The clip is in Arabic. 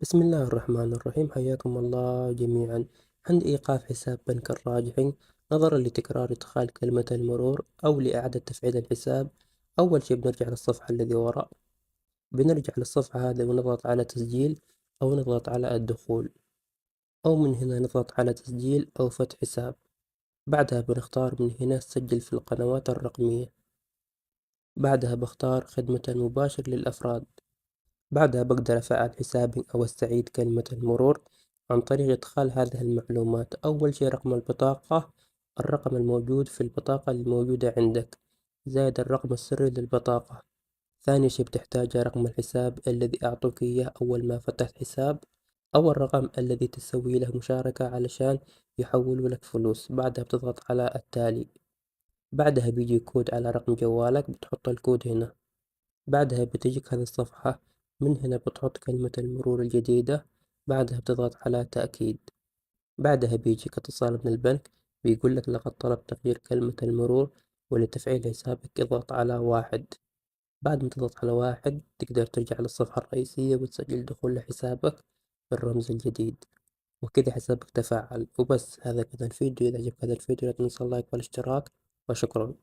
بسم الله الرحمن الرحيم، حياكم الله جميعا. عند إيقاف حساب بنك الراجحي نظرا لتكرار إدخال كلمة المرور أو لإعادة تفعيل الحساب، أول شي بنرجع للصفحة الذي وراء. بنرجع للصفحة هذه ونضغط على تسجيل أو نضغط على الدخول، أو من هنا نضغط على تسجيل أو فتح حساب. بعدها بنختار من هنا سجل في القنوات الرقمية. بعدها بختار خدمة المباشر للأفراد. بعدها بقدر أفعل حسابي أو أستعيد كلمة المرور عن طريق إدخال هذه المعلومات. أول شي رقم البطاقة، الرقم الموجود في البطاقة الموجودة عندك، زائد الرقم السري للبطاقة. ثاني شي بتحتاجه رقم الحساب الذي أعطوك إياه أول ما فتحت حساب، أو الرقم الذي تسوي له مشاركة علشان يحولوا لك فلوس. بعدها بتضغط على التالي. بعدها بيجي كود على رقم جوالك، بتحط الكود هنا. بعدها بتجيك هذه الصفحة، من هنا بتحط كلمة المرور الجديدة. بعدها بتضغط على تأكيد. بعدها بيجيك اتصال من البنك بيقولك لقد طلب تغيير كلمة المرور، ولتفعيل حسابك اضغط على 1. بعد ما تضغط على 1 تقدر ترجع للصفحة الرئيسية وتسجل دخول لحسابك بالرمز الجديد، وكذا حسابك تفاعل. وبس هذا كان الفيديو. إذا عجبك هذا الفيديو لا تنسى اللايك والاشتراك، وشكرا.